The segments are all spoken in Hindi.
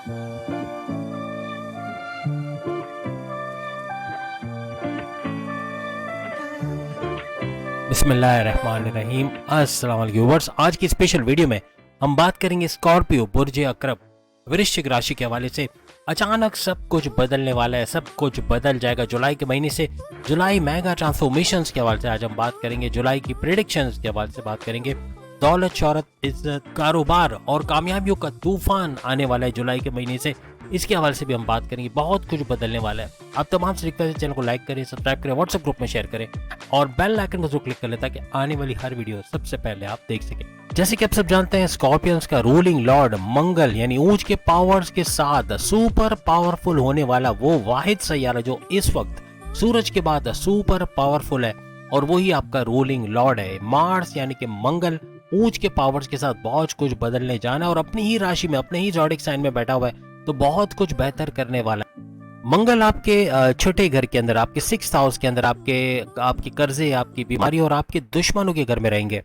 बिस्मिल्लाहिर्रहमानिर्रहीम। अस्सलाम वालेकुम व्यूअर्स, आज की स्पेशल वीडियो में हम बात करेंगे स्कॉर्पियो बुर्ज अकरब वृश्चिक राशि के हवाले से। अचानक सब कुछ बदलने वाला है, सब कुछ बदल जाएगा जुलाई के महीने से। जुलाई मेगा ट्रांसफॉर्मेशंस के हवाले से आज हम बात करेंगे, जुलाई की प्रेडिक्शंस के हवाले से बात करेंगे। दौलत, शौहरत, इज्जत, कारोबार और कामयाबियों का तूफान आने वाला है जुलाई के महीने से, इसके हवाले से भी हम बात करेंगे। बहुत कुछ बदलने वाला है। आप तमाम से रिक्वेस्ट है, चैनल को लाइक करें, सब्सक्राइब करें, व्हाट्सएप ग्रुप में शेयर करें और बेल आइकन को जरूर क्लिक कर लें ताकि आने वाली हर वीडियो सबसे पहले आप देख सकें। जैसे कि आप सब जानते हैं, स्कॉर्पियंस का रूलिंग लॉर्ड मंगल यानी ऊंच के पावर्स के साथ सुपर पावरफुल होने वाला वो वाहिद सैयारा जो इस वक्त सूरज के बाद सुपर पावरफुल है और वही आपका रूलिंग लॉर्ड है। मार्स यानी कि मंगल ऊंच के पावर्स के साथ बहुत कुछ बदलने जाना है और अपनी ही राशि में, अपने ही ज़ोडिक साइन में बैठा हुआ है, तो बहुत कुछ बेहतर करने वाला है। मंगल आपके छोटे घर के अंदर, आपके 6th हाउस के अंदर आपके कर्जे, आपकी बीमारी और आपके दुश्मनों के घर में रहेंगे।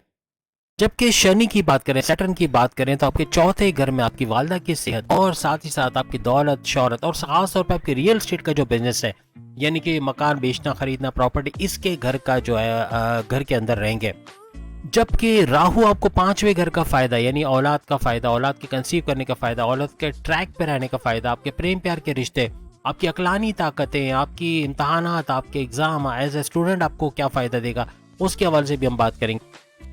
जबकि शनि की बात करें, सैटर्न की बात करें, तो आपके चौथे घर में आपकी वालदा की सेहत और साथ ही साथ आपकी दौलत, शौहरत और खास तौर पर आपके रियल एस्टेट का जो बिजनेस है, यानी कि मकान बेचना, खरीदना, प्रॉपर्टी, इसके घर का जो है घर के अंदर रहेंगे। जबकि राहु आपको 5वें घर का फायदा यानी औलाद का फायदा, औलाद के कंसीव करने का फायदा, औलाद के ट्रैक पे रहने का फायदा, आपके प्रेम प्यार के रिश्ते, आपकी अकलानी ताकतें, आपकी इम्तहानात, आपके एग्जाम, एज ए स्टूडेंट आपको क्या फायदा देगा, उसके हवाले से भी हम बात करेंगे।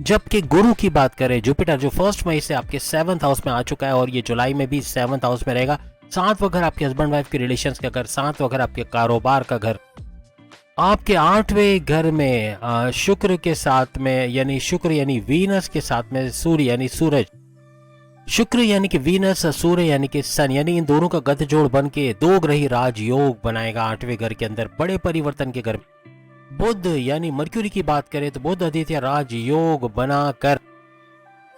जबकि गुरु की बात करें, जुपिटर जो 1 मई से आपके 7th हाउस में आ चुका है और ये जुलाई में भी 7th हाउस में रहेगा। 7वां घर आपके हस्बैंड वाइफ के रिलेशंस का घर, 7वां घर आपके कारोबार का घर। आपके 8वें घर में शुक्र के साथ में, यानी शुक्र यानी वीनस के साथ में सूर्य यानी सूरज, शुक्र यानी कि वीनस, सूर्य यानी कि सन, यानी इन दोनों का गठजोड़ बन के दो ग्रही राजयोग बनाएगा 8वें घर के अंदर, बड़े परिवर्तन के घर। बुध यानी मर्क्यूरी की बात करें तो बुध आदित्य राजयोग बनाकर,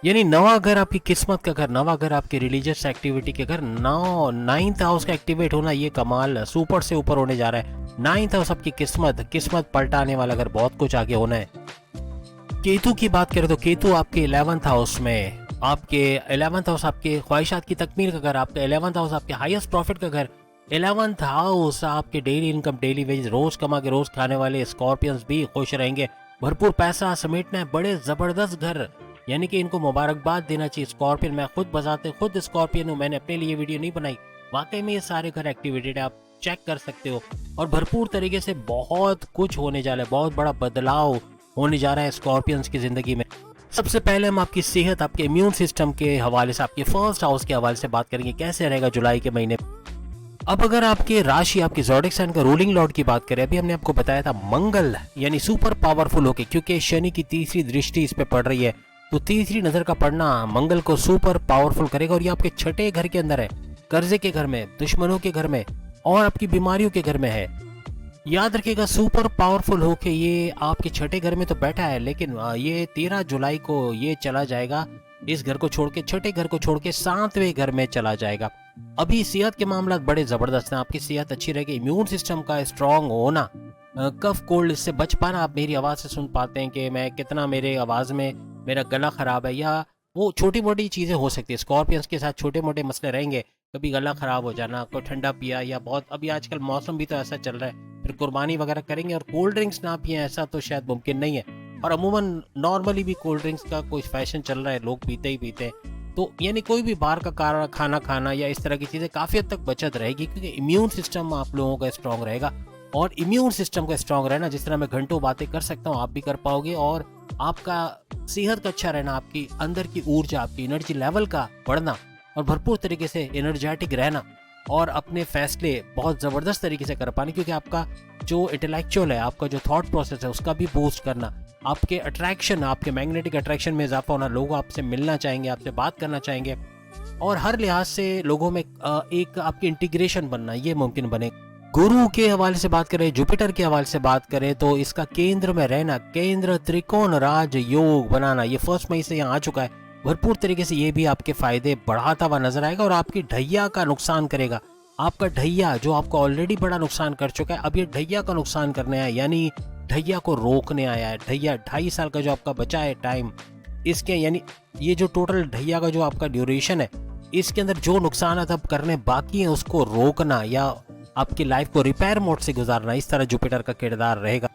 यानी नवा घर आपकी किस्मत का घर, नवा घर आपकी रिलीजियस एक्टिविटी के घर। 9th हाउस का एक्टिवेट होना, ये कमाल सुपर से ऊपर होने जा रहा है। 9th हाउस आपकी किस्मत पलटाने वाला घर, बहुत कुछ आगे होना है। केतु की बात करें तो केतु आपके 11th हाउस में, आपके 11th हाउस आपके ख्वाहिशात की तकमील का घर, आपका 11th हाउस आपके हाईएस्ट प्रॉफिट का घर, 11th हाउस आपके डेली इनकम, डेली वेज, रोज कमा के रोज खाने वाले स्कॉर्पियंस भी खुश रहेंगे। भरपूर पैसा समेटना है, बड़े जबरदस्त घर, यानी कि इनको मुबारकबाद देना चाहिए। स्कॉर्पियन, मैं खुद स्कॉर्पियन हूँ, मैंने अपने लिए वीडियो नहीं बनाई, वाकई में ये सारे घर एक्टिवेटेड है, आप चेक कर सकते हो। और भरपूर तरीके से बहुत कुछ होने जा रहा है, बहुत बड़ा बदलाव होने जा रहा है स्कॉर्पियंस की जिंदगी में। सबसे पहले हम आपकी सेहत, आपके इम्यून सिस्टम के हवाले से, आपके 1st हाउस के हवाले से बात करेंगे, कैसे रहेगा जुलाई के महीने। अब अगर आपके राशि, आपकी ज़ोडिक साइन का रूलिंग लॉर्ड की बात करें, अभी हमने आपको बताया था मंगल यानी सुपर पावरफुल होके, क्योंकि शनि की तीसरी दृष्टि इस पे पड़ रही है, तो तीसरी नजर का पड़ना मंगल को सुपर पावरफुल करेगा। और ये आपके छठे घर के अंदर है, कर्जे के घर में, दुश्मनों के घर में और आपकी बीमारियों के घर में है। याद रखिएगा, सुपर पावरफुल होके ये आपके छठे घर में तो बैठा है, लेकिन ये 13 जुलाई को ये चला जाएगा, इस घर को छोड़ के, छठे घर को छोड़ के 7वें घर में चला जाएगा। अभी सेहत के मामला बड़े जबरदस्त हैं, आपकी सेहत अच्छी रहेगी। इम्यून सिस्टम का स्ट्रांग होना, कफ कोल्ड इससे बच पाना, आप मेरी आवाज से सुन पाते हैं कि मैं कितना, मेरे आवाज में मेरा गला खराब है, या वो छोटी मोटी चीजें हो सकती है। स्कॉर्पियंस के साथ छोटे मोटे मसले रहेंगे, कभी गला खराब हो जाना, कोई ठंडा पिया, या बहुत, अभी आजकल मौसम भी तो ऐसा चल रहा है, फिर कुर्बानी वगैरह करेंगे और कोल्ड ड्रिंक्स ना पिए, ऐसा तो शायद मुमकिन नहीं है। और अमूमन नॉर्मली भी कोल्ड ड्रिंक्स का कोई फैशन चल रहा है, लोग पीते ही पीते हैं, तो यानी कोई भी बाहर का खाना खाना या इस तरह की चीजें काफी हद तक बचत रहेगी, क्योंकि इम्यून सिस्टम आप लोगों का स्ट्रांग रहेगा। और इम्यून सिस्टम का स्ट्रांग रहना, जिस तरह मैं घंटों बातें कर सकता हूँ आप भी कर पाओगे, और आपका सेहत का अच्छा रहना, आपकी अंदर की ऊर्जा, आपकी एनर्जी लेवल का बढ़ना और भरपूर तरीके से एनर्जेटिक रहना और अपने फैसले बहुत ज़बरदस्त तरीके से कर पाने, क्योंकि आपका जो इंटेलेक्चुअल है, आपका जो थॉट प्रोसेस है, उसका भी बूस्ट करना, आपके अट्रैक्शन, आपके मैग्नेटिक अट्रैक्शन में इजाफा होना, लोग आपसे मिलना चाहेंगे, आपसे बात करना चाहेंगे और हर लिहाज से लोगों में एक आपकी इंटीग्रेशन बनना, ये मुमकिन बने। गुरु के हवाले से बात करें, जुपिटर के हवाले से बात करें, तो इसका केंद्र में रहना, केंद्र त्रिकोण राज योग बनाना, ये 1 मई से यहाँ आ चुका है। भरपूर तरीके से ये भी आपके फायदे बढ़ाता हुआ नजर आएगा और आपकी ढैया का नुकसान करेगा। आपका ढैया जो आपको ऑलरेडी बड़ा नुकसान कर चुका है, अब ये ढैया का नुकसान करने आया, यानी ढैया को रोकने आया है। ढैया 2.5 साल का जो आपका बचा है टाइम, इसके यानी ये जो टोटल ढैया का जो आपका ड्यूरेशन है, इसके अंदर जो नुकसान अब करने बाकी हैं उसको रोकना या आपकी लाइफ को रिपेयर मोड से गुजारना, इस तरह जुपिटर का किरदार रहेगा।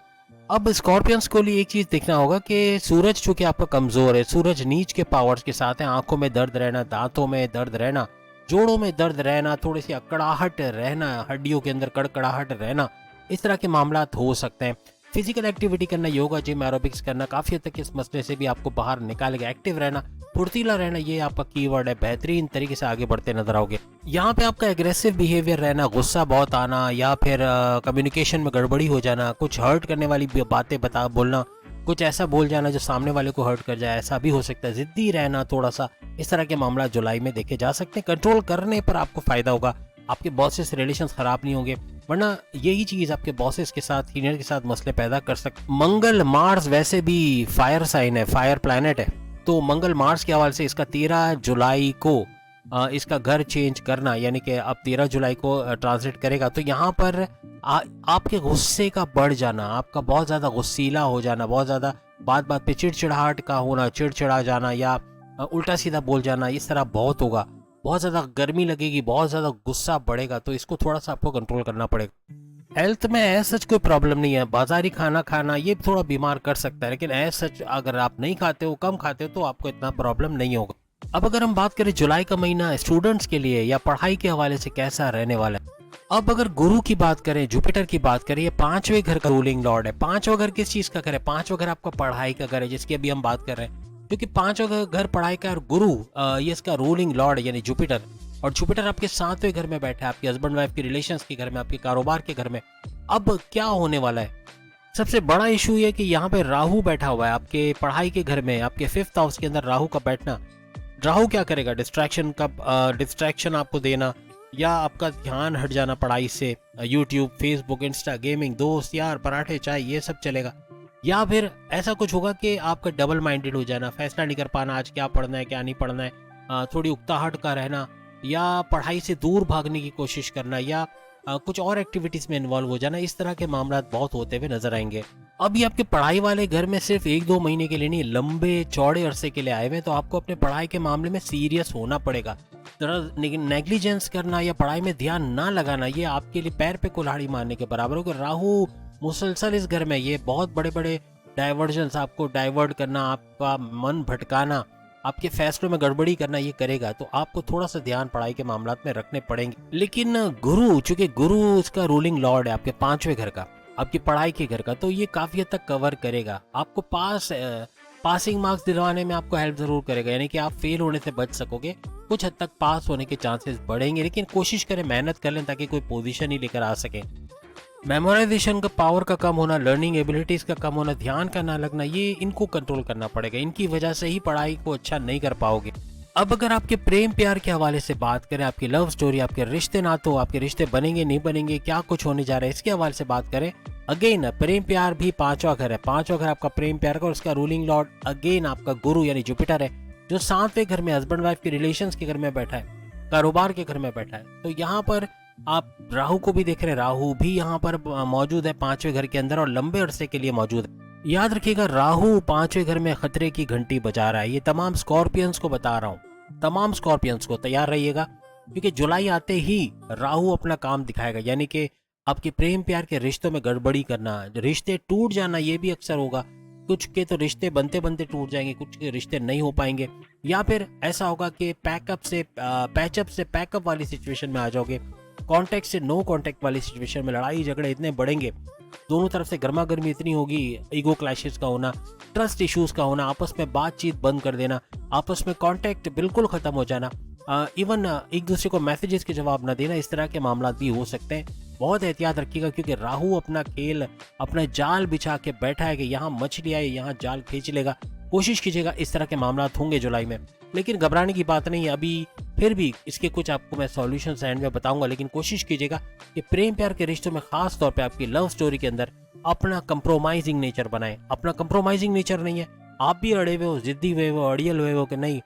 अब स्कॉर्पियंस को लिए एक चीज देखना होगा कि सूरज चूंकि आपका कमजोर है, सूरज नीच के पावर्स के साथ है, आंखों में दर्द रहना, दांतों में दर्द रहना, जोड़ों में दर्द रहना, थोड़ी सी अकड़ाहट रहना, हड्डियों के अंदर कड़कड़ाहट रहना, इस तरह के मामला हो सकते हैं। फिजिकल एक्टिविटी करना, योगा, जिम, एरोबिक्स करना काफी हद तक इस मसले से भी आपको बाहर निकालेगा। एक्टिव रहना, फुर्तीला रहना, ये आपका कीवर्ड है। बेहतरीन तरीके से आगे बढ़ते नजर आओगे। यहाँ पे आपका एग्रेसिव बिहेवियर रहना, गुस्सा बहुत आना, या फिर कम्युनिकेशन में गड़बड़ी हो जाना, कुछ हर्ट करने वाली बातें बोलना, कुछ ऐसा बोल जाना जो सामने वाले को हर्ट कर जाए, ऐसा भी हो सकता है। जिद्दी रहना थोड़ा सा, इस तरह के मामला जुलाई में देखे जा सकते हैं। कंट्रोल करने पर आपको फायदा होगा, आपके बॉसेस से रिलेशंस खराब नहीं होंगे, वरना यही चीज आपके बॉसेस के साथ, सीनियर के साथ मसले पैदा कर सकते। मंगल, मार्स वैसे भी फायर साइन है, फायर प्लैनेट है, तो मंगल मार्स के हवाले से इसका 13 जुलाई को इसका घर चेंज करना, यानी कि अब 13 जुलाई को ट्रांजिट करेगा। तो यहाँ पर आपके गुस्से का बढ़ जाना, आपका बहुत ज्यादा गुस्सीला हो जाना, बहुत ज्यादा बात बात पे चिड़चिड़ाहट का होना, चिड़चिड़ा जाना या उल्टा सीधा बोल जाना, इस तरह बहुत होगा। बहुत ज़्यादा गर्मी लगेगी, बहुत ज़्यादा गुस्सा बढ़ेगा, तो इसको थोड़ा सा आपको कंट्रोल करना पड़ेगा। हेल्थ में ऐसा सच कोई प्रॉब्लम नहीं है, बाजारी खाना खाना ये थोड़ा बीमार कर सकता है, लेकिन ऐसा सच अगर आप नहीं खाते हो, कम खाते हो, तो आपको इतना प्रॉब्लम नहीं होगा। अब अगर हम बात करें जुलाई का महीना स्टूडेंट्स के लिए या पढ़ाई के हवाले से कैसा रहने वाला है। अब अगर गुरु की बात करें, जुपिटर की बात करें, ये 5वें घर का रूलिंग लॉर्ड है। 5वां घर किस चीज का घर है? 5वां घर आपका पढ़ाई का घर है, जिसकी अभी हम बात कर रहे हैं, क्योंकि 5वां घर पढ़ाई का, और गुरु ये इसका रूलिंग लॉर्ड यानी जुपिटर, और जुपिटर आपके 7वें घर में बैठा है, आपके हस्बैंड वाइफ के रिलेशंस के घर में, आपके कारोबार के घर में। अब क्या होने वाला है? सबसे बड़ा इशू ये कि यहाँ पे राहु बैठा हुआ है आपके पढ़ाई के घर में, आपके 5th हाउस के अंदर राहु का बैठना। राहु क्या करेगा? डिस्ट्रैक्शन आपको देना, या आपका ध्यान हट जाना पढ़ाई से, यूट्यूब, फेसबुक, इंस्टा, गेमिंग, दोस्त यार, पराठे, चाय, ये सब चलेगा। या फिर ऐसा कुछ होगा कि आपका डबल माइंडेड हो जाना, फैसला नहीं कर पाना, आज क्या पढ़ना है क्या नहीं पढ़ना है, थोड़ी उकताहट का रहना, या पढ़ाई से दूर भागने की कोशिश करना, या कुछ और एक्टिविटीज में इन्वॉल्व हो जाना। इस तरह के मामला बहुत होते हुए नजर आएंगे। अब ये आपके पढ़ाई वाले घर में सिर्फ 1-2 महीने के लिए नहीं, लंबे चौड़े अरसे के लिए आए हुए, तो आपको अपने पढ़ाई के मामले में सीरियस होना पड़ेगा। नेग्लिजेंस करना या पढ़ाई में ध्यान ना लगाना, ये आपके लिए पैर पे कुल्हाड़ी मारने के बराबर होगा। राहु मुसलसल इस घर में, ये बहुत बड़े बड़े डाइवर्जन्स, आपको डाइवर्ट करना, आपका मन भटकाना, आपके फैसलों में गड़बड़ी करना, ये करेगा। तो आपको थोड़ा सा ध्यान पढ़ाई के मामलात में रखने पड़ेंगे। लेकिन गुरु, चूंकि गुरु इसका रूलिंग लॉर्ड है आपके 5वें घर का, आपकी पढ़ाई के घर का, तो ये काफी हद तक कवर करेगा आपको। पासिंग मार्क्स दिलवाने में आपको हेल्प जरूर करेगा, यानी कि आप फेल होने से बच सकोगे, कुछ हद तक पास होने के चांसेस बढ़ेंगे। लेकिन कोशिश करें, मेहनत कर लें, ताकि कोई पोजीशन ही लेकर आ सके। मेमोराइजेशन का पावर का कम होना, लर्निंग एबिलिटीज का कम होना, ध्यान का ना लगना, ये इनको कंट्रोल करना पड़ेगा। इनकी वजह से ही पढ़ाई को अच्छा नहीं कर पाओगे। अब अगर आपके प्रेम प्यार के हवाले से बात करें, आपकी लव स्टोरी, आपके रिश्ते नातों, आपके रिश्ते बनेंगे नहीं बनेंगे, क्या कुछ होने जा रहा है, इसके हवाले से बात करें। अगेन प्रेम प्यार भी 5वां घर है, 5वां घर आपका प्रेम प्यार का, और उसका रूलिंग लॉर्ड अगेन आपका गुरु यानी जुपिटर है, जो 7वें घर में हस्बैंड वाइफ के रिलेशंस के घर में बैठा है, कारोबार के घर में बैठा है। तो यहाँ पर आप राहु को भी देख रहे हैं, राहु भी यहाँ पर मौजूद है 5वें घर के अंदर, और लंबे अरसे के लिए मौजूद है। याद रखिएगा, राहु 5वें घर में खतरे की घंटी बजा रहा है। ये तमाम स्कॉर्पियंस को बता रहा हूँ, तमाम स्कॉर्पियंस को तैयार रहिएगा, क्योंकि जुलाई आते ही राहु अपना काम दिखाएगा। यानी कि आपके प्रेम प्यार के रिश्तों में गड़बड़ी करना, रिश्ते टूट जाना, ये भी अक्सर होगा। कुछ के तो रिश्ते बनते बनते टूट जाएंगे, कुछ के रिश्ते नहीं हो पाएंगे, या फिर ऐसा होगा कि पैचअप से पैकअप वाली सिचुएशन में आ जाओगे, कांटेक्ट से नो कांटेक्ट वाली सिचुएशन में लड़ाई झगड़े इतने बढ़ेंगे, दोनों तरफ से गर्मा गर्मी इतनी होगी, ईगो क्लैशेस का होना, ट्रस्ट इश्यूज का होना, आपस में बातचीत बंद कर देना, आपस में कांटेक्ट बिल्कुल खत्म हो जाना, इवन एक दूसरे को मैसेजेस के जवाब न देना, इस तरह के मामला भी हो सकते हैं। बहुत एहतियात रखिएगा, क्योंकि राहु अपना खेल, अपना जाल बिछा के बैठा है कि यहाँ मछली आए यहाँ जाल खींच लेगा। कोशिश कीजिएगा, इस तरह के मामला होंगे जुलाई में, लेकिन घबराने की बात नहीं है। अभी फिर भी इसके कुछ आपको मैं सॉल्यूशंस एंड में बताऊंगा, लेकिन कोशिश कीजिएगा कि प्रेम प्यार के रिश्तों में, खास तौर पे आपकी लव स्टोरी के अंदर, अपना कंप्रोमाइजिंग नेचर बनाएं। अपना कंप्रोमाइजिंग नेचर नहीं है, आप भी अड़े हुए हो, जिद्दी हुए हो, अड़ियल हुए हो कि नहीं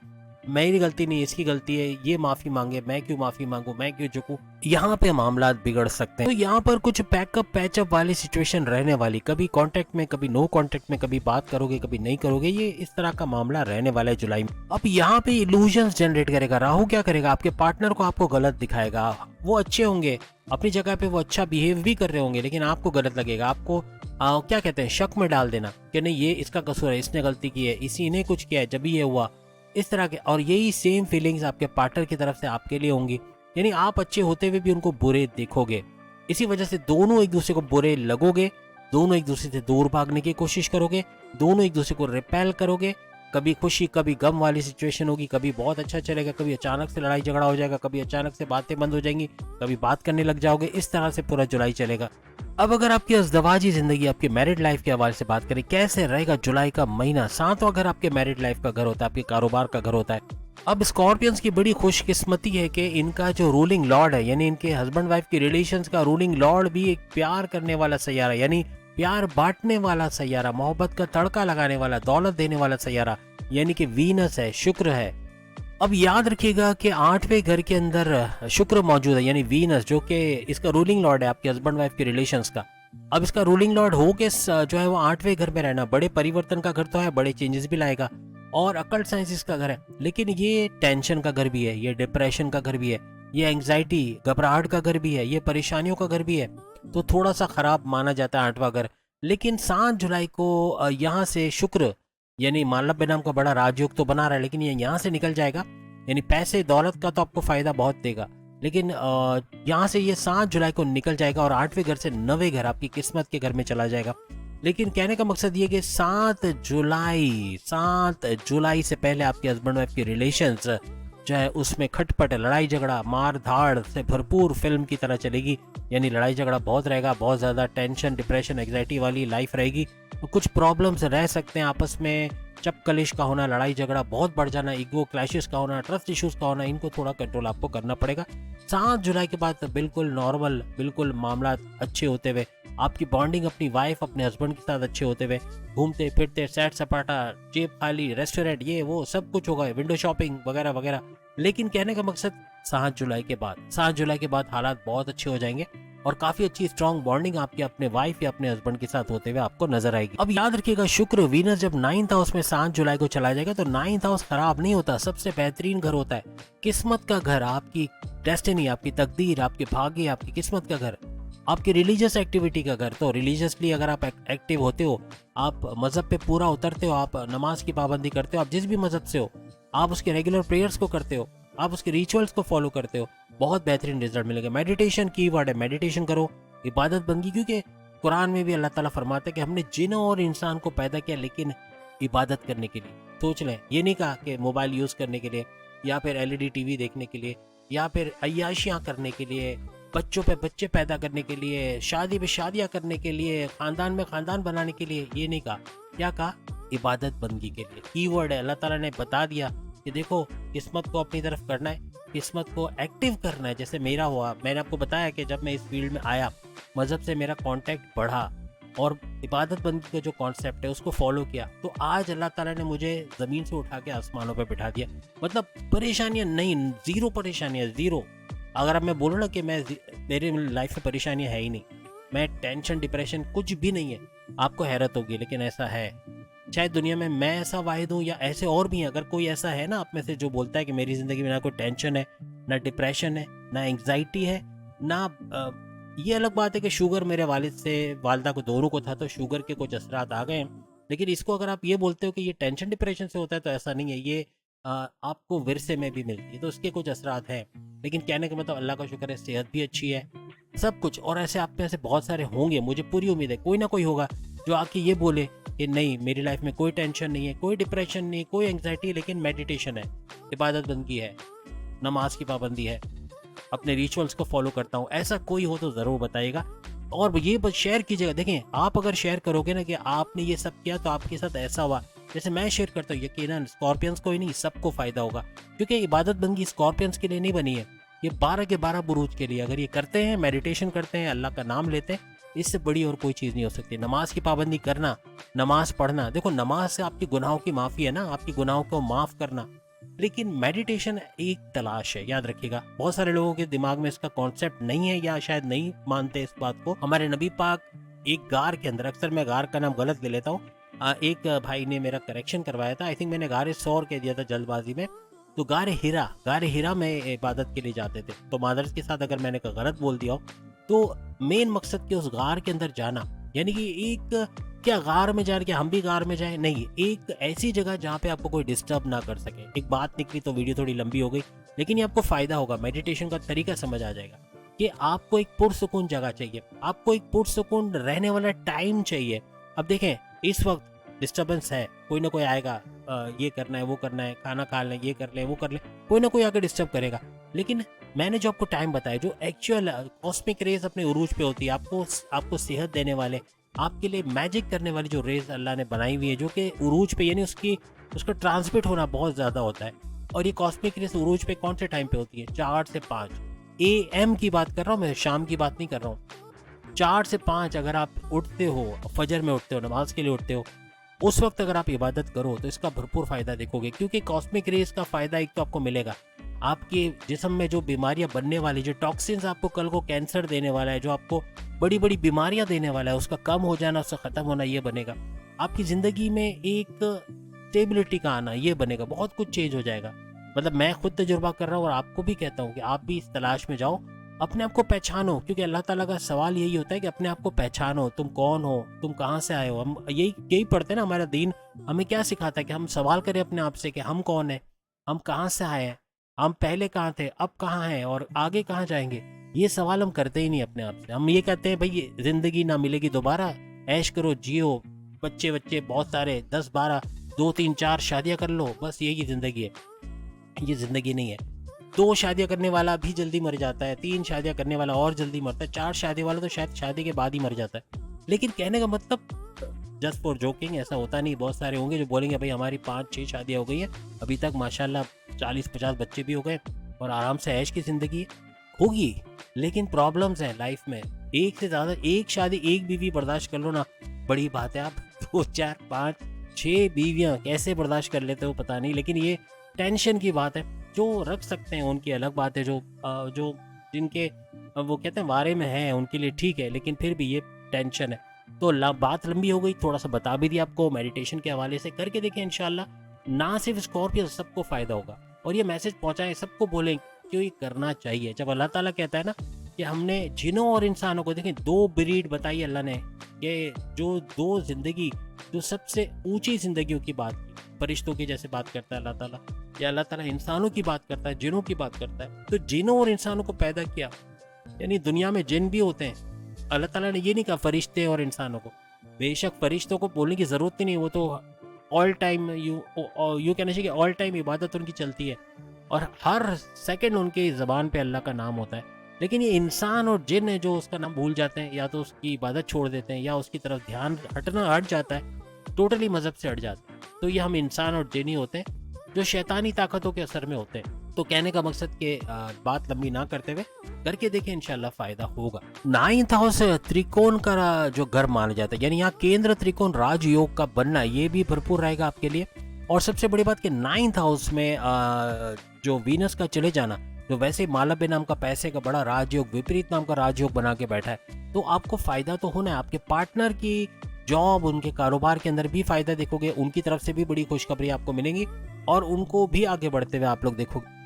मेरी गलती नहीं, इसकी गलती है, ये माफी मांगे, मैं क्यों माफी मांगू, मैं क्यों झुकूं, यहाँ पे मामला बिगड़ सकते हैं। तो यहाँ पर कुछ पैकअप पैचअप वाली सिचुएशन रहने वाली, कभी कांटेक्ट में, कभी नो कांटेक्ट में, कभी बात करोगे, कभी नहीं करोगे, ये इस तरह का मामला रहने वाला है जुलाई में। अब यहाँ पे इल्यूजन्स जनरेट करेगा राहु। क्या करेगा, आपके पार्टनर को आपको गलत दिखाएगा। वो अच्छे होंगे अपनी जगह पे, वो अच्छा बिहेव भी कर रहे होंगे, लेकिन आपको गलत लगेगा। आपको क्या कहते हैं, शक में डाल देना कि नहीं ये इसका कसूर है, इसने गलती की है, इसी ने कुछ किया है जब ये हुआ, इस तरह के। और यही सेम फीलिंग्स आपके पार्टनर की तरफ से आपके लिए होंगी, यानी आप अच्छे होते हुए भी उनको बुरे देखोगे। इसी वजह से दोनों एक दूसरे को बुरे लगोगे, दोनों एक दूसरे से दूर भागने की कोशिश करोगे, दोनों एक दूसरे को रिपेल करोगे। कभी खुशी कभी गम वाली सिचुएशन होगी, कभी बहुत अच्छा चलेगा, कभी अचानक से लड़ाई झगड़ा हो जाएगा, कभी अचानक से बातें बंद हो जाएंगी, कभी बात करने लग जाओगे। इस तरह से पूरा जुलाई चलेगा। अब अगर आपकी अज़दवाजी जिंदगी, आपके मैरिड लाइफ के हवाले से बात करें, कैसे रहेगा जुलाई का महीना। सातवां घर आपके मैरिड लाइफ का घर होता है, आपके कारोबार का घर होता है। अब स्कॉर्पियंस की बड़ी खुशकिस्मती है कि इनका जो रूलिंग लॉर्ड है, यानी इनके हस्बैंड वाइफ की रिलेशंस का रूलिंग लॉर्ड भी एक प्यार करने वाला सैयारा, यानी प्यार बांटने वाला सैयारा, मोहब्बत का तड़का लगाने वाला, दौलत देने वाला सैयारा, यानी कि वीनस है, शुक्र है। अब याद रखिएगा कि 8वें घर के अंदर शुक्र मौजूद है, यानी वीनस, जो कि इसका रूलिंग लॉर्ड है आपके हस्बैंड वाइफ के रिलेशंस का। अब इसका रूलिंग लॉर्ड हो के जो है वो 8वें घर में रहना बड़े परिवर्तन का घर तो है, बड़े चेंजेस भी लाएगा, और अकल्ट साइंसेस का घर है, लेकिन ये टेंशन का घर भी है, ये डिप्रेशन का घर भी है, ये एंग्जाइटी घबराहट का घर भी है, ये परेशानियों का घर भी है। तो थोड़ा सा खराब माना जाता है 8वां घर। लेकिन 7 जुलाई को यहाँ से शुक्र, यानी मालव्य नाम का बड़ा राजयोग तो बना रहा है, लेकिन ये यहाँ से निकल जाएगा। यानी पैसे दौलत का तो आपको फायदा बहुत देगा, लेकिन यहाँ से ये 7 जुलाई को निकल जाएगा और 8वें घर से 9वें घर आपकी किस्मत के घर में चला जाएगा। लेकिन कहने का मकसद ये कि 7 जुलाई से पहले आपके हस्बैंड वाइफ की रिलेशंस जो है उसमें खटपट, लड़ाई झगड़ा, मार धाड़ से भरपूर फिल्म की तरह चलेगी। यानी लड़ाई झगड़ा बहुत रहेगा, बहुत ज़्यादा टेंशन, डिप्रेशन, एग्जाइटी वाली लाइफ रहेगी। तो कुछ प्रॉब्लम्स रह सकते हैं आपस में, चप कलेश का होना, लड़ाई झगड़ा बहुत बढ़ जाना, ईगो क्लैशेस का होना, ट्रस्ट इश्यूज का होना, इनको थोड़ा कंट्रोल आपको करना पड़ेगा। 7 जुलाई के बाद बिल्कुल नॉर्मल, बिल्कुल मामला अच्छे होते हुए, आपकी बॉन्डिंग अपनी वाइफ अपने हस्बैंड के साथ अच्छे होते हुए, घूमते फिरते, सैर सपाटा, जेब खाली, रेस्टोरेंट, ये वो सब कुछ होगा, विंडो शॉपिंग वगैरह वगैरह। लेकिन कहने का मकसद 7 जुलाई के बाद हालात बहुत अच्छे हो जाएंगे और काफी अच्छी स्ट्रॉन्ग बॉन्डिंग आपकी अपने वाइफ या अपने हस्बैंड के साथ होते हुए आपको नजर आएगी। अब याद रखिएगा, शुक्र वीनस जब 9th हाउस में 7 जुलाई को चला जाएगा तो 9th हाउस खराब नहीं होता, सबसे बेहतरीन घर होता है, किस्मत का घर, आपकी डेस्टिनी, आपकी तकदीर, आपके भाग्य, आपकी किस्मत का घर, आपकी रिलीजियस एक्टिविटी का घर। तो रिलीजियसली अगर आप एक्टिव होते हो, आप मजहब पे पूरा उतरते हो, आप नमाज की पाबंदी करते हो, आप जिस भी मजहब से हो, आप उसके रेगुलर प्रेयर्स को करते हो, आप उसके रिचुअल्स को फॉलो करते हो, बहुत बेहतरीन रिजल्ट मिलेगा। मेडिटेशन कीवर्ड है, मेडिटेशन करो, इबादत बंदगी, क्योंकि कुरान में भी अल्लाह ताला फरमाते हैं कि हमने जिन और इंसान को पैदा किया लेकिन इबादत करने के लिए। सोच लें, ये नहीं कहा कि मोबाइल यूज करने के लिए या फिर एलईडी टीवी देखने के लिए या फिर अय्याशियां करने के लिए, बच्चों पे बच्चे पैदा करने के लिए, शादी पे शादियां करने के लिए, खानदान में खानदान बनाने के लिए, ये नहीं कहा। क्या कहा? इबादत बंदगी के लिए। कीवर्ड है, अल्लाह ताला ने बता दिया कि देखो किस्मत को अपनी तरफ करना है, किस्मत को एक्टिव करना है। जैसे मेरा हुआ, मैंने आपको बताया कि जब मैं इस फील्ड में आया, मजहब से मेरा कांटेक्ट बढ़ा और इबादत बंदगी का जो कॉन्सेप्ट है उसको फॉलो किया, तो आज अल्लाह ताला ने मुझे ज़मीन से उठा के आसमानों पे बिठा दिया। मतलब परेशानियां नहीं, ज़ीरो परेशानियां, ज़ीरो। अगर अब मैं बोलूँ ना कि मेरे लाइफ में परेशानियां है ही नहीं, मैं टेंशन डिप्रेशन कुछ भी नहीं है, आपको हैरत होगी, लेकिन ऐसा है। शायद दुनिया में मैं ऐसा वाहिद हूँ या ऐसे और भी हैं। अगर कोई ऐसा है ना आप में से जो बोलता है कि मेरी ज़िंदगी में ना कोई टेंशन है, ना डिप्रेशन है, ना एंग्जाइटी है, ना ये अलग बात है कि शुगर मेरे वालिद से वालदा को दोनों को था तो शुगर के कुछ असरात आ गए, लेकिन इसको अगर आप ये बोलते हो कि ये टेंशन डिप्रेशन से होता है तो ऐसा नहीं है, ये आपको विरसे में भी मिलती है, तो उसके कुछ असरात हैं। लेकिन कहने का मतलब अल्लाह का शुक्र है, सेहत भी अच्छी है, सब कुछ। और ऐसे आप में ऐसे बहुत सारे होंगे, मुझे पूरी उम्मीद है कोई ना कोई होगा जो आके ये बोले कि नहीं मेरी लाइफ में कोई टेंशन नहीं है, कोई डिप्रेशन नहीं, कोई एंग्जाइटी, लेकिन मेडिटेशन है, इबादत बंदगी है, नमाज की पाबंदी है, अपने रिचुअल्स को फॉलो करता हूँ। ऐसा कोई हो तो ज़रूर बताइएगा और ये बस शेयर कीजिएगा। देखें, आप अगर शेयर करोगे ना कि आपने ये सब किया तो आपके साथ ऐसा हुआ, जैसे मैं शेयर करता हूँ, यकीनन स्कॉर्पियंस को ही नहीं सबको फ़ायदा होगा, क्योंकि इबादत बंदगी स्कॉर्पियंस के लिए नहीं बनी है, ये 12 के 12 बुरूज के लिए। अगर ये करते हैं, मेडिटेशन करते हैं, अल्लाह का नाम लेते हैं, इससे बड़ी और कोई चीज़ नहीं हो सकती। नमाज की पाबंदी करना, नमाज पढ़ना, देखो नमाज से आपकी गुनाहों की माफ़ी है ना, आपकी गुनाहों को माफ़ करना, लेकिन मेडिटेशन एक तलाश है, याद रखिएगा। बहुत सारे लोगों के दिमाग में इसका कॉन्सेप्ट नहीं है या शायद नहीं मानते इस बात को। हमारे नबी पाक एक गार के अंदर, अक्सर मैं गार का नाम गलत ले लेता हूँ, एक भाई ने मेरा करेक्शन करवाया था, आई थिंक मैंने गार सौर कह दिया था जल्दबाजी में, तो गार हिरा में इबादत के लिए जाते थे। तो मादर्स के साथ अगर मैंने गलत बोल दिया हो तो मेन मकसद के उस गार के अंदर जाना, यानी कि एक क्या गार में जा के हम भी गार में जाए, नहीं, एक ऐसी जगह जहाँ पे आपको कोई डिस्टर्ब ना कर सके। एक बात निकली तो वीडियो थोड़ी लंबी हो गई, लेकिन ये आपको फायदा होगा, मेडिटेशन का तरीका समझ आ जाएगा कि आपको एक पुरसुकून जगह चाहिए, आपको एक पुरसुकून रहने वाला टाइम चाहिए। अब देखें इस वक्त डिस्टर्बेंस है, कोई ना कोई आएगा, ये करना है वो करना है, खाना खा लें, ये कर लें वो कर लें, कोई ना कोई आकर डिस्टर्ब करेगा। लेकिन मैंने जो आपको टाइम बताया, जो एक्चुअल कॉस्मिक रेज अपने उरूज पे होती है, आपको सेहत देने वाले, आपके लिए मैजिक करने वाली जो रेज अल्लाह ने बनाई हुई है, जो कि उरूज पे, यानी उसका ट्रांसमिट होना बहुत ज़्यादा होता है। और ये कॉस्मिक रेज उरूज पे कौन से टाइम पे होती है? 4 से 5 AM की बात कर रहा हूँ मैं, शाम की बात नहीं कर रहा हूँ। 4 से 5 अगर आप उठते हो, फजर में उठते हो, नमाज के लिए उठते हो, उस वक्त अगर आप इबादत करो तो इसका भरपूर फायदा देखोगे। क्योंकि कॉस्मिक रेज का फायदा एक तो आपको मिलेगा, आपके जिस्म में जो बीमारियां बनने वाली, जो टॉक्सिन्स आपको कल को कैंसर देने वाला है, जो आपको बड़ी बड़ी बीमारियां देने वाला है, उसका कम हो जाना, उसका ख़त्म होना, ये बनेगा। आपकी ज़िंदगी में एक स्टेबिलिटी का आना, ये बनेगा। बहुत कुछ चेंज हो जाएगा। मतलब मैं खुद तजुर्बा कर रहा हूँ और आपको भी कहता हूँ कि आप भी इस तलाश में जाओ, अपने आप को पहचानो। क्योंकि अल्लाह ताला का सवाल यही होता है कि अपने आप को पहचानो, तुम कौन हो, तुम कहाँ से आए हो। हम यही पढ़ते हैं ना, हमारा दीन हमें क्या सिखाता है कि हम सवाल करें अपने आप से कि हम कौन है, हम कहाँ से आए हैं, हम पहले कहाँ थे, अब कहाँ हैं और आगे कहाँ जाएंगे। ये सवाल हम करते ही नहीं अपने आप से। हम ये कहते हैं भाई जिंदगी ना मिलेगी दोबारा, ऐश करो, जियो, बच्चे बहुत सारे, 10-12, 2-3, 4 शादियां कर लो, बस यही जिंदगी है। ये जिंदगी नहीं है। 2 शादियां करने वाला भी जल्दी मर जाता है, 3 शादियां करने वाला और जल्दी मरता है, 4 शादी वाला तो शायद शादी के बाद ही मर जाता है। लेकिन कहने का मतलब जस्ट फॉर जोकिंग, ऐसा होता नहीं। बहुत सारे होंगे जो बोलेंगे भाई हमारी 5-6 शादियां हो गई हैं, अभी तक माशाल्लाह 40-50 बच्चे भी हो गए और आराम से ऐश की जिंदगी होगी। लेकिन प्रॉब्लम्स हैं लाइफ में। एक से ज़्यादा, एक शादी, एक बीवी बर्दाश्त कर लो ना, बड़ी बात है। आप 2, 4, 5, 6 बीवियाँ कैसे बर्दाश्त कर लेते हो पता नहीं। लेकिन ये टेंशन की बात है। जो रख सकते हैं उनकी अलग बात है, जो जिनके वो कहते हैं बारे में है उनके लिए ठीक है, लेकिन फिर भी ये टेंशन है। तो बात लंबी हो गई, थोड़ा सा बता भी दिया आपको। मेडिटेशन के हवाले से करके देखें, इंशाल्लाह ना सिर्फ स्कॉर्पियो, सबको फ़ायदा होगा। और ये मैसेज पहुँचाएं, सबको बोलें क्यों ये करना चाहिए। जब अल्लाह ताला कहता है ना कि हमने जिनों और इंसानों को, देखें 2 ब्रीड बताई अल्लाह ने, कि जो 2 जिंदगी, जो सबसे ऊंची जिंदगियों की बात की, फरिश्तों की जैसे बात करता है अल्लाह ताला, या अल्लाह ताला इंसानों की बात करता है, जिनों की बात करता है। तो जिनों और इंसानों को पैदा किया, यानी दुनिया में जिन भी होते हैं। अल्लाह ताला ने ये नहीं कहा फरिश्ते और इंसानों को। बेशक फरिश्तों को बोलने की ज़रूरत ही नहीं, वो तो ऑल टाइम यू कहना चाहिए कि ऑल टाइम इबादत उनकी चलती है और हर सेकंड उनके ज़बान पे अल्लाह का नाम होता है। लेकिन ये इंसान और जिन है जो उसका नाम भूल जाते हैं, या तो उसकी इबादत छोड़ देते हैं, या उसकी तरफ ध्यान हट जाता है, टोटली मज़हब से हट जाता है। तो ये हम इंसान और जिन ही होते हैं जो शैतानी ताकतों के असर में होते हैं। तो कहने का मकसद के बात लंबी ना करते हुए करके देखें, इंशाल्लाह फायदा होगा। 9th हाउस त्रिकोण का जो घर माना जाता है, यानी यहाँ केंद्र त्रिकोण राजयोग का बनना, ये भी भरपूर रहेगा आपके लिए। और सबसे बड़ी बात कि 9th हाउस में जो वीनस का चले जाना, जो वैसे मालव्य नाम का पैसे का बड़ा राजयोग, विपरीत नाम का राजयोग बना के बैठा है, तो आपको फायदा तो होना है। आपके पार्टनर की जॉब, उनके कारोबार के अंदर भी फायदा देखोगे, उनकी तरफ से भी बड़ी खुशखबरी आपको मिलेंगी और उनको भी आगे बढ़ते हुए आप लोग देखोगे।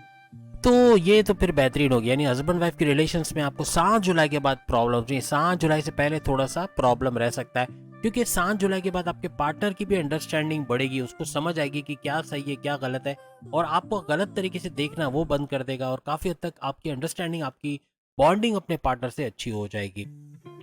तो ये तो फिर बेहतरीन होगी। यानी हस्बैंड वाइफ के रिलेशंस में आपको 7 जुलाई के बाद प्रॉब्लम नहीं, 7 जुलाई से पहले थोड़ा सा प्रॉब्लम रह सकता है, क्योंकि 7 जुलाई के बाद आपके पार्टनर की भी अंडरस्टैंडिंग बढ़ेगी, उसको समझ आएगी कि क्या सही है क्या गलत है, और आपको गलत तरीके से देखना वो बंद कर देगा और काफ़ी हद तक आपकी अंडरस्टैंडिंग, आपकी बॉन्डिंग अपने पार्टनर से अच्छी हो जाएगी।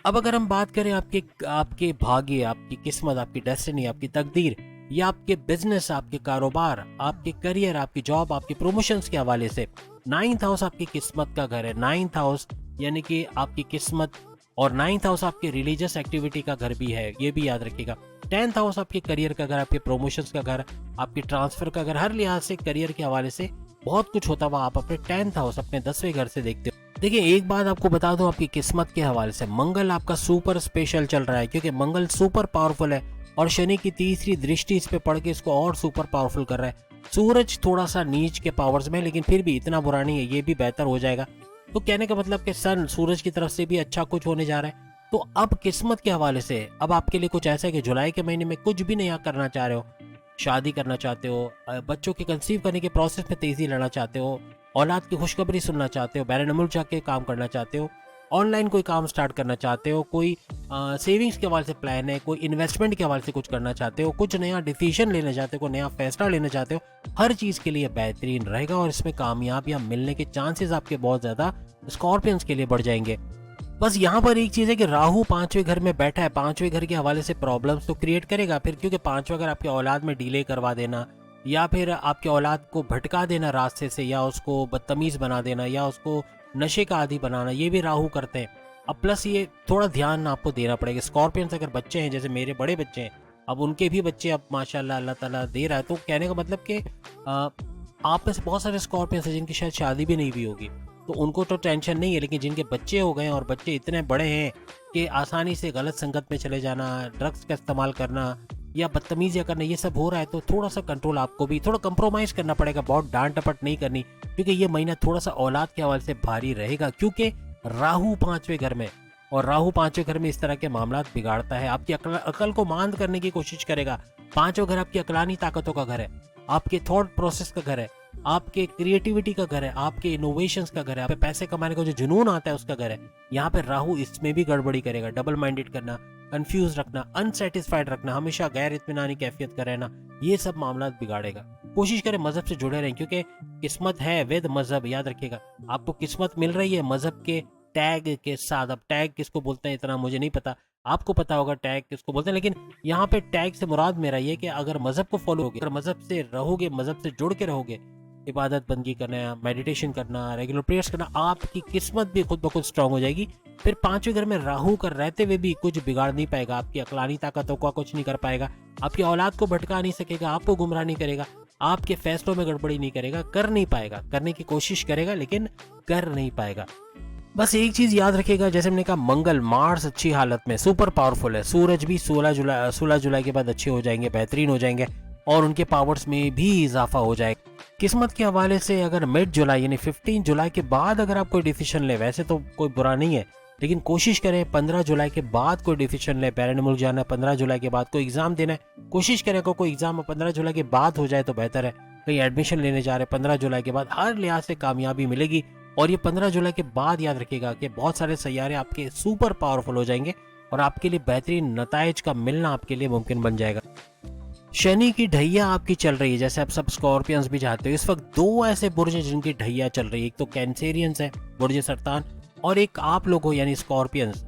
अब अगर हम बात करें आपके भाग्य, आपकी किस्मत, आपकी डेस्टिनी, आपकी तकदीर, या आपके बिजनेस, आपके कारोबार, आपके करियर, आपकी जॉब, आपके प्रमोशंस के हवाले से, 9th हाउस आपकी किस्मत का घर है। 9th हाउस यानी कि आपकी किस्मत, और 9th हाउस आपके रिलीजियस एक्टिविटी का घर भी है, ये भी याद रखिएगा। 10th हाउस आपके करियर का घर, आपके प्रमोशंस का घर, आपकी ट्रांसफर का घर, हर लिहाज से करियर के हवाले से बहुत कुछ होता हुआ आप अपने 10th हाउस, अपने 10वें घर से देखते हो। देखिए एक बात आपको बता दूं, आपकी किस्मत के हवाले से मंगल आपका सुपर स्पेशल चल रहा है, क्योंकि मंगल सुपर पावरफुल है और शनि की तीसरी दृष्टि इस पे पड़ के इसको और सुपर पावरफुल कर रहा है। सूरज थोड़ा सा नीच के पावर्स में, लेकिन फिर भी इतना बुरा नहीं है, ये भी बेहतर हो जाएगा। तो कहने का मतलब कि सन सूरज की तरफ से भी अच्छा कुछ होने जा रहा है। तो अब किस्मत के हवाले से अब आपके लिए कुछ ऐसा है कि जुलाई के महीने में कुछ भी नया करना चाह रहे हो, शादी करना चाहते हो, बच्चों के कंसीव करने के प्रोसेस में तेजी लाना चाहते हो, औलाद की खुशखबरी सुनना चाहते हो, बैरन मुल्क जाके काम करना चाहते हो, ऑनलाइन कोई काम स्टार्ट करना चाहते हो, कोई सेविंग्स के हवाले से प्लान है, कोई इन्वेस्टमेंट के हवाले से कुछ करना चाहते हो, कुछ नया डिसीजन लेना चाहते हो, कोई नया फैसला लेना चाहते हो, हर चीज़ के लिए बेहतरीन रहेगा और इसमें कामयाबियाँ मिलने के चांसेस आपके बहुत ज़्यादा स्कॉर्पियंस के लिए बढ़ जाएंगे। बस यहाँ पर एक चीज़ है कि राहु पांचवें घर में बैठा है, पांचवें घर के हवाले से प्रॉब्लम्स तो क्रिएट करेगा फिर, क्योंकि पांचवें घर आपके औलाद में डिले करवा देना या फिर आपके औलाद को भटका देना रास्ते से, या उसको बदतमीज़ बना देना, या उसको नशे का आदी बनाना, ये भी राहु करते हैं। अब प्लस ये थोड़ा ध्यान आपको देना पड़ेगा। स्कॉर्पियंस अगर बच्चे हैं, जैसे मेरे बड़े बच्चे हैं, अब उनके भी बच्चे अब माशाल्लाह अल्लाह ताला दे रहा है, तो कहने का मतलब कि आप में से बहुत सारे स्कॉर्पियंस हैं जिनकी शायद शादी भी नहीं हुई होगी, तो उनको तो टेंशन नहीं है, लेकिन जिनके बच्चे हो गए हैं और बच्चे इतने बड़े हैं कि आसानी से गलत संगत में चले जाना, ड्रग्स का इस्तेमाल करना या बदतमीजियाँ करना, ये सब हो रहा है, तो थोड़ा सा कंट्रोल आपको भी, थोड़ा कंप्रोमाइज़ करना पड़ेगा, बहुत डांट टपट नहीं करनी, क्योंकि ये महीना थोड़ा सा औलाद के हवाले से भारी रहेगा, क्योंकि राहु पांचवें घर में, और राहु पांचवें घर में इस तरह के मामला बिगाड़ता है, आपकी अकल को मांद करने की कोशिश करेगा। पांचवें घर आपकी अकलानी ताकतों का घर है, आपके थॉट प्रोसेस का घर है, आपके क्रिएटिविटी का घर है, आपके इनोवेशंस का घर है, आपके पैसे कमाने का जो जुनून आता है उसका घर है। यहाँ पे राहु इसमें भी गड़बड़ी करेगा, डबल माइंडेड करना, कंफ्यूज रखना, अनसेटिस्फाइड रखना, हमेशा गैर इत्मीनानी कैफियत का रहना, ये सब मामला बिगाड़ेगा। कोशिश करें मजहब से जुड़े रहें, क्योंकि किस्मत है वेद मजहब, याद रखिएगा। आपको किस्मत मिल रही है मजहब के टैग के साथ। अब टैग किसको बोलते हैं इतना मुझे नहीं पता, आपको पता होगा टैग किसको बोलते हैं, लेकिन यहाँ पे टैग से मुराद मेरा ये कि अगर मजहब को फॉलो होगे, अगर मजहब से रहोगे, मजहब से जुड़ के रहोगे, इबादत बंदगी करना, मेडिटेशन करना, रेगुलर प्रेयर्स करना, आपकी किस्मत भी खुद ब खुद स्ट्रांग हो जाएगी। फिर पांचवें घर में राहु कर रहते हुए भी कुछ बिगाड़ नहीं पाएगा, आपकी अकलानी ताकतों का कुछ नहीं कर पाएगा, आपकी औलाद को भटका नहीं सकेगा, आपको गुमराह नहीं करेगा, आपके फैसलों में गड़बड़ी नहीं करेगा, कर नहीं पाएगा, करने की कोशिश करेगा लेकिन कर नहीं पाएगा। बस एक चीज याद रखिएगा, जैसे हमने कहा मंगल मार्स अच्छी हालत में, सुपर पावरफुल है, सूरज भी 16 जुलाई के बाद अच्छे हो जाएंगे, बेहतरीन हो जाएंगे और उनके पावर्स में भी इजाफा हो जाएगा। किस्मत के हवाले से अगर मिड जुलाई यानी 15 जुलाई के बाद अगर आप कोई डिसीजन ले, वैसे तो कोई बुरा नहीं है, लेकिन कोशिश करें 15 जुलाई के बाद कोई डिसीजन ले, बैरन मुल्क जाना है 15 जुलाई के बाद, कोई एग्जाम देना है, कोशिश करें कोई एग्जाम 15 जुलाई के बाद हो जाए तो बेहतर है। कहीं एडमिशन लेने जा रहे हैं 15 जुलाई के बाद, हर लिहाज से कामयाबी मिलेगी। और ये 15 जुलाई के बाद याद रखिएगा कि बहुत सारे सैयारे आपके सुपर पावरफुल हो जाएंगे और आपके लिए बेहतरीन नताइज का मिलना आपके लिए मुमकिन बन जाएगा। शनि की ढैया आपकी चल रही है, जैसे आप सब स्कॉर्पियंस भी चाहते हो। इस वक्त दो ऐसे बुर्ज हैं जिनकी ढैया चल रही है, एक तो कैंसेरियंस है बुर्ज सरतान, और एक आप लोग हो यानी स्कॉर्पियंस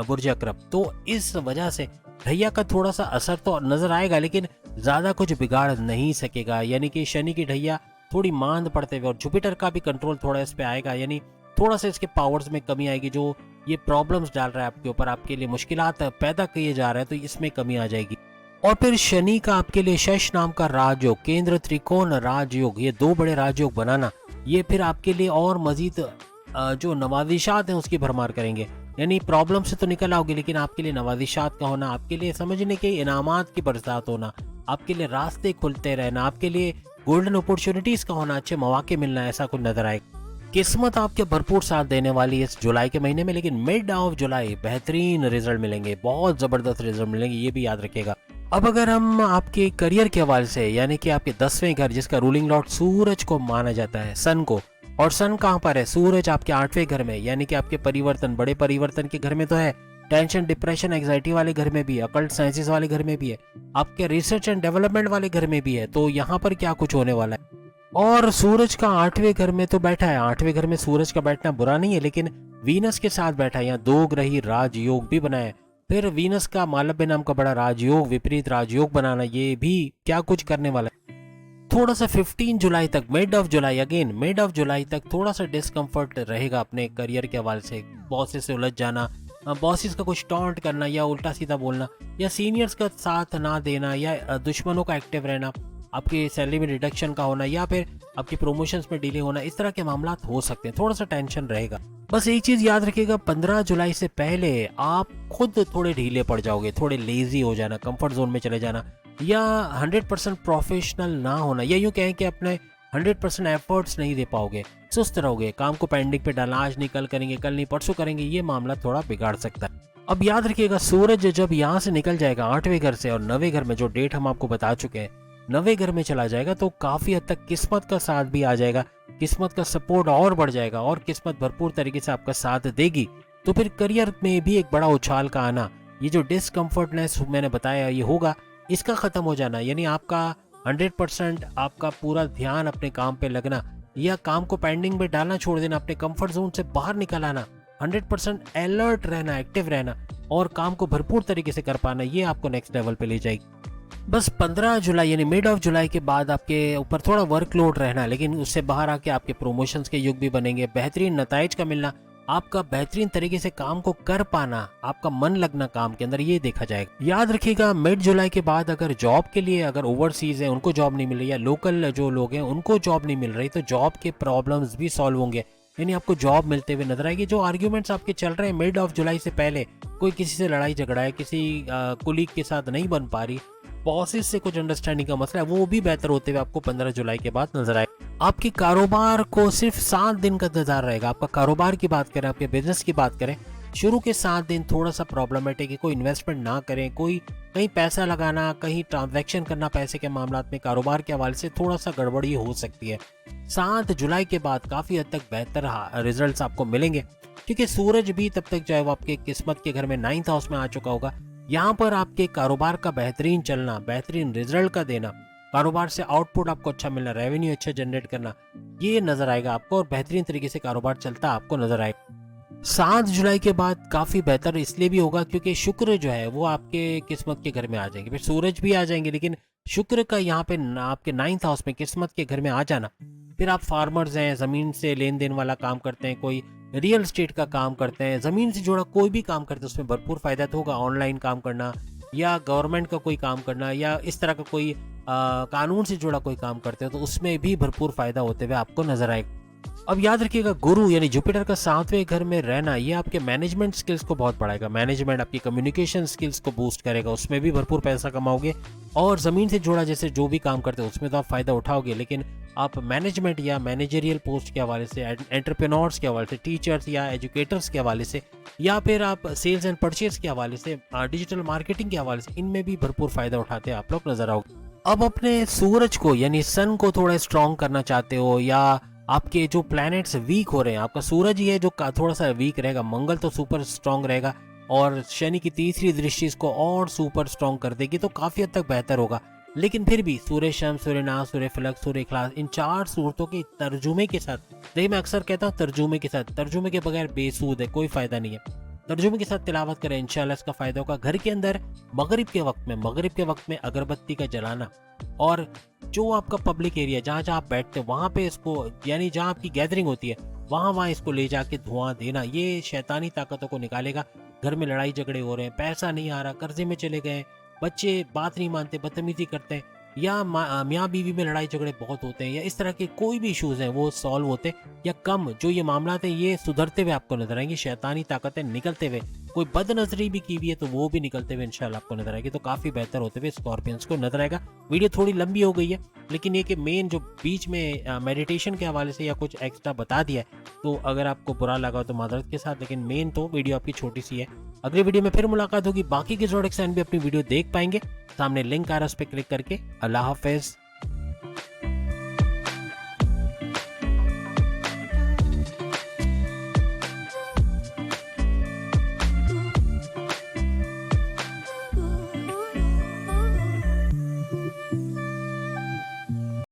बुर्ज अकरब। तो इस वजह से ढैया का थोड़ा सा असर तो नजर आएगा, लेकिन ज्यादा कुछ बिगाड़ नहीं सकेगा, यानी कि शनि की ढैया थोड़ी मांद पड़ते हुए, और जुपिटर का भी कंट्रोल थोड़ा इस पे आएगा, यानी थोड़ा सा इसके पावर्स में कमी आएगी। जो ये प्रॉब्लम्स डाल रहा है आपके ऊपर, आपके लिए मुश्किलात पैदा किए जा रहे हैं, तो इसमें कमी आ जाएगी। और फिर शनि का आपके लिए शश नाम का राजयोग, केंद्र त्रिकोण राजयोग, ये दो बड़े राजयोग बनाना, ये फिर आपके लिए और मजीद जो नवाजिशात हैं उसकी भरमार करेंगे। यानी प्रॉब्लम से तो निकल आओगे, लेकिन आपके लिए नवाजिशात का होना, आपके लिए समझने के इनामात की बरसात होना, आपके लिए रास्ते खुलते रहना, आपके लिए गोल्डन अपॉर्चुनिटीज का होना, अच्छे मौके मिलना, ऐसा कुछ नजर आएगा। किस्मत आपके भरपूर साथ देने वाली है इस जुलाई के महीने में, लेकिन मिड ऑफ जुलाई बेहतरीन रिजल्ट मिलेंगे, बहुत जबरदस्त रिजल्ट मिलेंगे, ये भी याद रखिएगा। अब अगर हम आपके करियर के हवाले से, यानी कि आपके 10वें घर जिसका रूलिंग लॉर्ड सूरज को माना जाता है, सन को, और सन कहाँ पर है? सूरज आपके 8वें घर में, यानी कि आपके परिवर्तन, बड़े परिवर्तन के घर में तो है, टेंशन डिप्रेशन एंजाइटी वाले घर में भी है, अकल्ट साइंसेस वाले घर में भी है, आपके रिसर्च एंड डेवलपमेंट वाले घर में भी है। तो यहाँ पर क्या कुछ होने वाला है। और सूरज का 8वें घर में तो बैठा है, 8वें घर में सूरज का बैठना बुरा नहीं है, लेकिन वीनस के साथ बैठा है, यहाँ दो ग्रही राजयोग भी बनाया है। फिर वीनस का मालव्य नाम का बड़ा राजयोग, विपरीत राजयोग बनाना, ये भी क्या कुछ करने वाला है। थोड़ा सा 15 जुलाई तक, mid of July, again mid of July तक थोड़ा सा डिस्कम्फर्ट रहेगा अपने करियर के हवाले से, बॉसेस से उलझ जाना, बॉसेस का कुछ टॉन्ट करना या उल्टा सीधा बोलना, या सीनियर्स का साथ ना देना, या दुश्मनों का एक्टिव रहना, आपकी सैलरी में रिडक्शन का होना, या फिर आपकी प्रमोशंस में डिले होना, इस तरह के मामला हो सकते हैं, थोड़ा सा टेंशन रहेगा। बस एक चीज याद रखिएगा, 15 जुलाई से पहले आप खुद थोड़े ढीले पड़ जाओगे, थोड़े लेजी हो जाना, कंफर्ट जोन में चले जाना, या 100% प्रोफेशनल ना होना, या यूँ कहें कि अपने 100% एफर्ट्स नहीं दे पाओगे, सुस्त रहोगे, काम को पेंडिंग पे डालना, आज नहीं कल करेंगे, कल नहीं परसों करेंगे, ये मामला थोड़ा बिगाड़ सकता है। अब याद रखिएगा, सूरज जब यहाँ से निकल जाएगा 8वें घर से और 9वें घर में, जो डेट हम आपको बता चुके हैं, 9वें घर में चला जाएगा, तो काफ़ी हद तक किस्मत का साथ भी आ जाएगा, किस्मत का सपोर्ट और बढ़ जाएगा और किस्मत भरपूर तरीके से आपका साथ देगी। तो फिर करियर में भी एक बड़ा उछाल का आना, ये जो डिस्कम्फर्टनेस मैंने बताया ये होगा, इसका ख़त्म हो जाना, यानी आपका 100% आपका पूरा ध्यान अपने काम पे लगना या काम को पेंडिंग में डालना छोड़ देना, अपने कंफर्ट जोन से बाहर निकल आना, 100% अलर्ट रहना, एक्टिव रहना और काम को भरपूर तरीके से कर पाना, ये आपको नेक्स्ट लेवल पे ले जाएगी। बस 15 जुलाई यानी मिड ऑफ जुलाई के बाद आपके ऊपर थोड़ा वर्कलोड रहना, लेकिन उससे बाहर आके आपके प्रमोशंस के युग भी बनेंगे, बेहतरीन नताइज का मिलना, आपका बेहतरीन तरीके से काम को कर पाना, आपका मन लगना काम के अंदर, ये देखा जाएगा। याद रखिएगा, मिड जुलाई के बाद अगर जॉब के लिए, अगर ओवरसीज है उनको जॉब नहीं मिल रही या लोकल जो लोग हैं उनको जॉब नहीं मिल रही, तो जॉब के प्रॉब्लम्स भी सॉल्व होंगे, यानी आपको जॉब मिलते हुए नजर आएगी। जो आर्ग्यूमेंट्स आपके चल रहे हैं मिड ऑफ जुलाई से पहले, कोई किसी से लड़ाई झगड़ा है, किसी कुलीग के साथ नहीं बन पा रही, बॉसेस से कुछ अंडरस्टैंडिंग का मसला है, वो भी बेहतर होते हुए आपको 15 जुलाई के बाद नजर आए। आपके कारोबार को सिर्फ 7 दिन का इंतजार रहेगा। आपका कारोबार की बात करें, आपके बिजनेस की बात करें, शुरू के 7 दिन थोड़ा सा प्रॉब्लमेटिक है, कोई इन्वेस्टमेंट ना करें, कोई कहीं पैसा लगाना, कहीं ट्रांजैक्शन करना पैसे के मामला में कारोबार के हवाले से थोड़ा सा गड़बड़ी हो सकती है। 7 जुलाई के बाद काफ़ी हद तक बेहतर रिजल्ट्स आपको मिलेंगे, क्योंकि सूरज भी तब तक जो है वो आपके किस्मत के घर में 9th हाउस में आ चुका होगा। यहाँ पर आपके कारोबार का बेहतरीन चलना, बेहतरीन रिजल्ट का देना, कारोबार से आउटपुट आपको अच्छा मिलना, रेवेन्यू अच्छा जनरेट करना, ये नजर आएगा आपको और बेहतरीन तरीके से कारोबार चलता आपको नजर आएगा। 7 जुलाई के बाद काफी बेहतर इसलिए भी होगा क्योंकि शुक्र जो है वो आपके किस्मत के घर में आ जाएंगे, फिर सूरज भी आ जाएंगे, लेकिन शुक्र का यहाँ पे आपके 9th हाउस में किस्मत के घर में आ जाना, फिर आप फार्मर्स हैं, जमीन से लेन देन वाला काम करते हैं, कोई रियल एस्टेट का काम करते हैं, जमीन से जुड़ा कोई भी काम करते हैं, उसमें भरपूर फायदा तो होगा। ऑनलाइन काम करना या गवर्नमेंट का कोई काम करना या इस तरह का कोई कानून से जुड़ा कोई काम करते हो तो उसमें भी भरपूर फायदा होते हुए आपको नजर आएगा। अब याद रखिएगा, गुरु यानी जुपिटर का 7वें घर में रहना, ये आपके मैनेजमेंट स्किल्स को बहुत बढ़ाएगा, मैनेजमेंट आपकी कम्युनिकेशन स्किल्स को बूस्ट करेगा, उसमें भी भरपूर पैसा कमाओगे और ज़मीन से जुड़ा जैसे जो भी काम करते हो उसमें तो आप फ़ायदा उठाओगे, लेकिन आप मैनेजमेंट या मैनेजरियल पोस्ट के हवाले से, एंटरप्रेन्योर्स के हवाले से, टीचर्स या एजुकेटर्स के हवाले से, या फिर आप सेल्स एंड परचेज के हवाले से, डिजिटल मार्केटिंग के हवाले से, इनमें भी भरपूर फ़ायदा उठाते हैं आप लोग नजर आओगे। अब अपने सूरज को यानी सन को थोड़ा स्ट्रॉन्ग करना चाहते हो या आपके जो प्लैनेट्स वीक हो रहे हैं, आपका सूरज ही है जो थोड़ा सा वीक रहेगा, मंगल तो सुपर स्ट्रॉन्ग रहेगा और शनि की तीसरी दृष्टि इसको और सुपर स्ट्रॉन्ग कर देगी, तो काफ़ी हद तक बेहतर होगा। लेकिन फिर भी सूर्य शम, सूर्य नास, सूर्य फलक, सूर्य इखलास, इन 4 सूरतों के तर्जुमे के साथ, देखिए मैं अक्सर कहता हूँ तर्जुमे के साथ, तर्जुमे के बगैर बेसूद है, कोई फ़ायदा नहीं है। तर्जुमे के साथ तिलावत करें, इंशाल्लाह इसका फ़ायदा होगा। घर के अंदर मगरिब के वक्त में अगरबत्ती का जलाना और जो आपका पब्लिक एरिया जहाँ जहाँ आप बैठते हैं वहाँ पे इसको, यानी जहाँ आपकी गैदरिंग होती है वहाँ इसको ले जाके धुआं देना, ये शैतानी ताकतों को निकालेगा। घर में लड़ाई झगड़े हो रहे हैं, पैसा नहीं आ रहा, कर्जे में चले गए, बच्चे बात नहीं मानते, बदतमीजी करते हैं, या मियाँ बीवी में लड़ाई झगड़े बहुत होते हैं, या इस तरह के कोई भी इश्यूज हैं वो सॉल्व होते या कम, जो ये मामला थे ये सुधरते हुए आपको नजर आएंगे, शैतानी ताकतें निकलते हुए, कोई बदनजरी भी की हुई है तो वो भी निकलते हुए इंशाल्लाह आपको नजर आएगी, तो काफी बेहतर होते हुए स्कॉर्पियंस को नजर आएगा। वीडियो थोड़ी लंबी हो गई है, लेकिन ये कि मेन जो बीच में मेडिटेशन के हवाले से या कुछ एक्स्ट्रा बता दिया है, तो अगर आपको बुरा लगा तो मादरत के साथ, लेकिन मेन तो वीडियो आपकी छोटी सी है। अगले वीडियो में फिर मुलाकात होगी, बाकी के जोड़क साइन भी अपनी वीडियो देख पाएंगे, सामने लिंक आ रहा है उस पर क्लिक करके। अल्लाह हाफिज।